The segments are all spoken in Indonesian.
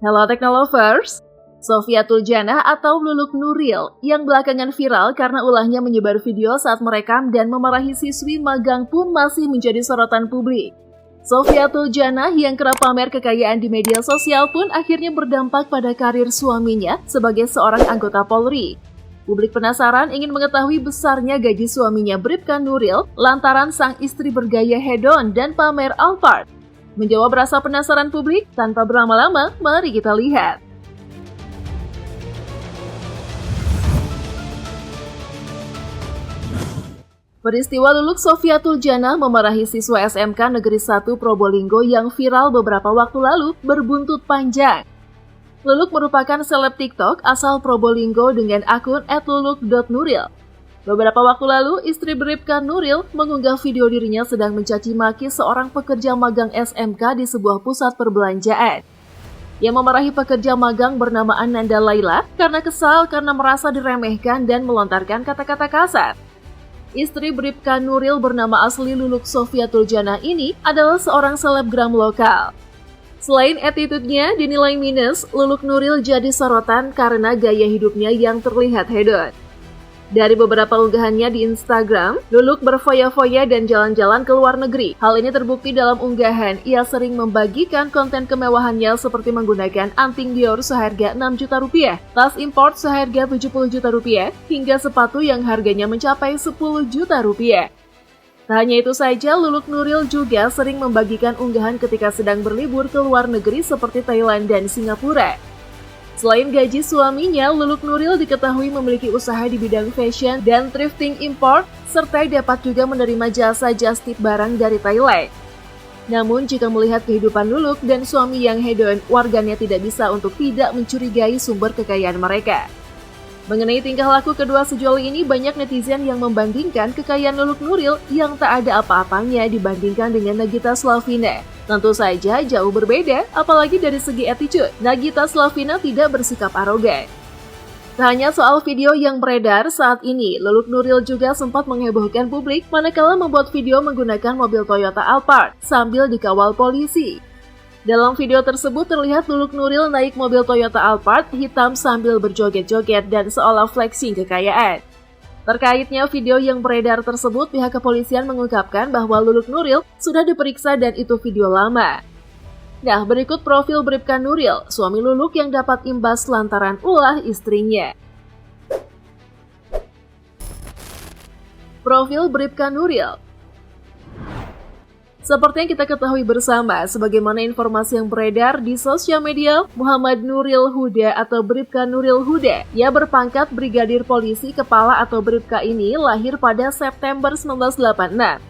Hello Teknolovers, Sofiatul Janah atau Luluk Nuril yang belakangan viral karena ulahnya menyebar video saat merekam dan memarahi siswi magang pun masih menjadi sorotan publik. Sofiatul Janah yang kerap pamer kekayaan di media sosial pun akhirnya berdampak pada karir suaminya sebagai seorang anggota Polri. Publik penasaran ingin mengetahui besarnya gaji suaminya Bribka Nuril lantaran sang istri bergaya hedon dan pamer Alphard. Menjawab rasa penasaran publik, tanpa berlama-lama, mari kita lihat. Peristiwa Luluk Sofiatul Janah memarahi siswa SMK Negeri 1 Probolinggo yang viral beberapa waktu lalu berbuntut panjang. Luluk merupakan seleb TikTok asal Probolinggo dengan akun @luluk.nuril. Beberapa waktu lalu, istri Bribka Nuril mengunggah video dirinya sedang mencaci maki seorang pekerja magang SMK di sebuah pusat perbelanjaan. Ia memarahi pekerja magang bernama Ananda Laila karena kesal karena merasa diremehkan dan melontarkan kata-kata kasar. Istri Bribka Nuril bernama asli Luluk Sofiatul Janah ini adalah seorang selebgram lokal. Selain attitude-nya dinilai minus, Luluk Nuril jadi sorotan karena gaya hidupnya yang terlihat hedon. Dari beberapa unggahannya di Instagram, Luluk berfoya-foya dan jalan-jalan ke luar negeri. Hal ini terbukti dalam unggahan, ia sering membagikan konten kemewahannya seperti menggunakan anting Dior seharga 6 juta rupiah, tas import seharga 70 juta rupiah, hingga sepatu yang harganya mencapai 10 juta rupiah. Tak hanya itu saja, Luluk Nuril juga sering membagikan unggahan ketika sedang berlibur ke luar negeri seperti Thailand dan Singapura. Selain gaji suaminya, Luluk Nuril diketahui memiliki usaha di bidang fashion dan thrifting import, serta dapat juga menerima jasa just tip barang dari Thailand. Namun, jika melihat kehidupan Luluk dan suami yang hedon, warganet tidak bisa untuk tidak mencurigai sumber kekayaan mereka. Mengenai tingkah laku kedua sejoli ini, banyak netizen yang membandingkan kekayaan Luluk Nuril yang tak ada apa-apanya dibandingkan dengan Nagita Slavina. Tentu saja jauh berbeda, apalagi dari segi attitude. Nagita Slavina tidak bersikap arogan. Tak hanya soal video yang beredar saat ini, Luluk Nuril juga sempat menghebohkan publik manakala membuat video menggunakan mobil Toyota Alphard sambil dikawal polisi. Dalam video tersebut terlihat Luluk Nuril naik mobil Toyota Alphard hitam sambil berjoget-joget dan seolah flexing kekayaan. Terkaitnya video yang beredar tersebut, pihak kepolisian mengungkapkan bahwa Luluk Nuril sudah diperiksa dan itu video lama. Nah, berikut profil Bribka Nuril, suami Luluk yang dapat imbas lantaran ulah istrinya. Profil Bribka Nuril. Seperti yang kita ketahui bersama, sebagaimana informasi yang beredar di sosial media, Muhammad Nuril Huda atau Bribka Nuril Huda, ia berpangkat Brigadir Polisi Kepala atau Bribka ini lahir pada September 1986.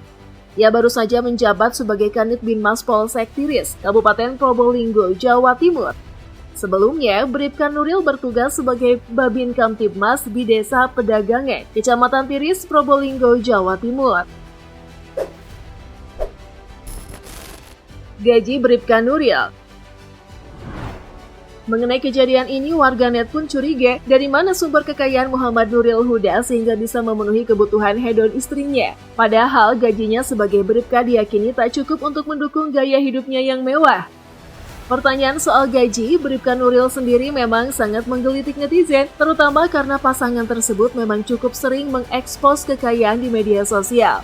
Ia baru saja menjabat sebagai Kanit Binmas Polsek Tiris, Kabupaten Probolinggo, Jawa Timur. Sebelumnya, Bribka Nuril bertugas sebagai Babin Kamtibmas di Desa Pedagangan, Kecamatan Tiris, Probolinggo, Jawa Timur. Gaji Bribka Nuril. Mengenai kejadian ini, warganet pun curiga dari mana sumber kekayaan Muhammad Nuril Huda sehingga bisa memenuhi kebutuhan hedon istrinya. Padahal gajinya sebagai Bribka diyakini tak cukup untuk mendukung gaya hidupnya yang mewah. Pertanyaan soal gaji Bribka Nuril sendiri memang sangat menggelitik netizen, terutama karena pasangan tersebut memang cukup sering mengekspos kekayaan di media sosial.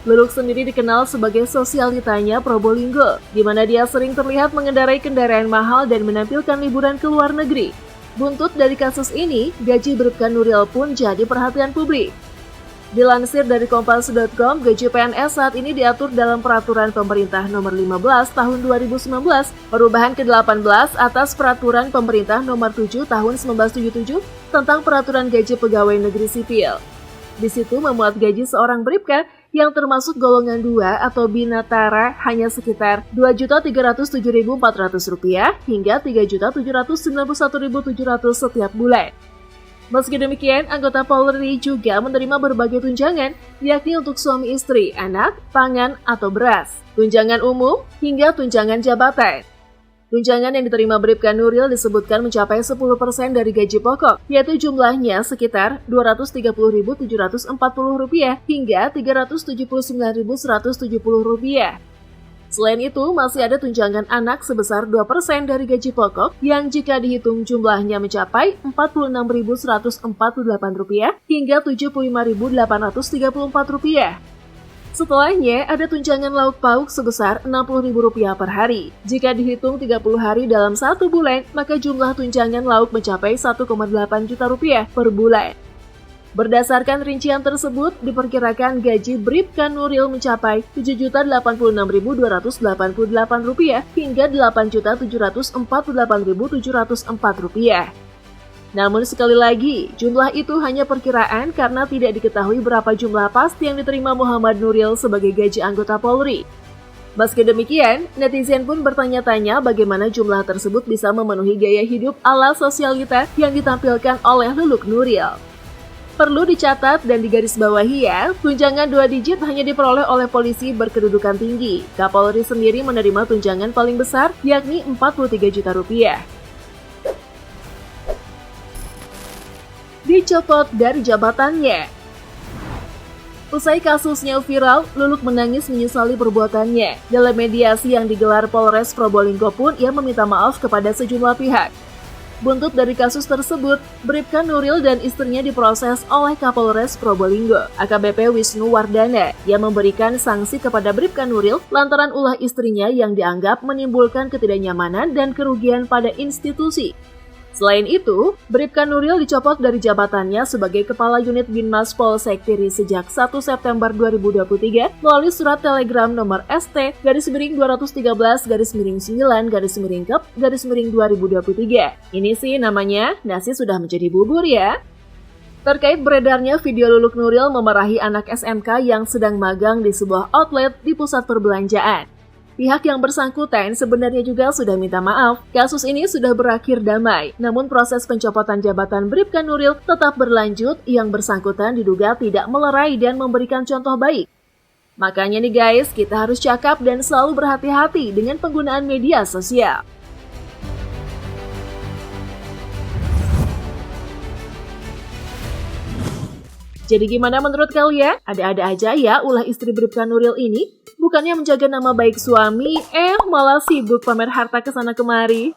Luluk sendiri dikenal sebagai sosialitanya Probolinggo, di mana dia sering terlihat mengendarai kendaraan mahal dan menampilkan liburan ke luar negeri. Buntut dari kasus ini, gaji Bribka Nuril pun jadi perhatian publik. Dilansir dari Kompas.com, gaji PNS saat ini diatur dalam Peraturan Pemerintah Nomor 15 Tahun 2019, perubahan ke-18 atas Peraturan Pemerintah Nomor 7 Tahun 1977 tentang Peraturan Gaji Pegawai Negeri Sipil. Di situ memuat gaji seorang Bribka yang termasuk golongan 2 atau binatara hanya sekitar Rp2.307.400 hingga Rp3.791.700 setiap bulan. Meski demikian, anggota Polri juga menerima berbagai tunjangan, yakni untuk suami istri, anak, pangan, atau beras, tunjangan umum, hingga tunjangan jabatan. Tunjangan yang diterima Bribka Nuril disebutkan mencapai 10% dari gaji pokok, yaitu jumlahnya sekitar Rp230.740 hingga Rp379.170. Selain itu, masih ada tunjangan anak sebesar 2% dari gaji pokok yang jika dihitung jumlahnya mencapai Rp46.148 hingga Rp75.834. Setelahnya, ada tunjangan lauk pauk sebesar Rp60.000 per hari. Jika dihitung 30 hari dalam 1 bulan, maka jumlah tunjangan lauk mencapai Rp1,8 juta per bulan. Berdasarkan rincian tersebut, diperkirakan gaji Bribka Nuril mencapai Rp7.086.288 hingga Rp8.748.704. Namun sekali lagi, jumlah itu hanya perkiraan karena tidak diketahui berapa jumlah pasti yang diterima Muhammad Nuril sebagai gaji anggota Polri. Meski demikian, netizen pun bertanya-tanya bagaimana jumlah tersebut bisa memenuhi gaya hidup ala sosialita yang ditampilkan oleh Luluk Nuril. Perlu dicatat dan digarisbawahi ya, tunjangan 2 digit hanya diperoleh oleh polisi berkedudukan tinggi. Kapolri sendiri menerima tunjangan paling besar, yakni Rp43 juta. Dicopot dari jabatannya. Usai kasusnya viral, Luluk menangis menyesali perbuatannya. Dalam mediasi yang digelar Polres Probolinggo pun ia meminta maaf kepada sejumlah pihak. Buntut dari kasus tersebut, Bribka Nuril dan istrinya diproses oleh Kapolres Probolinggo, AKBP Wisnu Wardana, yang memberikan sanksi kepada Bribka Nuril lantaran ulah istrinya yang dianggap menimbulkan ketidaknyamanan dan kerugian pada institusi. Selain itu, Bribka Nuril dicopot dari jabatannya sebagai Kepala Unit Binmas Polsek Tiri sejak 1 September 2023 melalui surat telegram nomor ST-213-9-9-Kep-2023. Ini sih namanya nasi sudah menjadi bubur ya. Terkait beredarnya video Luluk Nuril memarahi anak SMK yang sedang magang di sebuah outlet di pusat perbelanjaan. Pihak yang bersangkutan sebenarnya juga sudah minta maaf. Kasus ini sudah berakhir damai, namun proses pencopotan jabatan Bribka Nuril tetap berlanjut. Yang bersangkutan diduga tidak melerai dan memberikan contoh baik. Makanya nih guys, kita harus cakap dan selalu berhati-hati dengan penggunaan media sosial. Jadi gimana menurut kalian? Ada-ada aja ya ulah istri Bribka Nuril ini? Bukannya menjaga nama baik suami, malah sibuk pamer harta kesana kemari.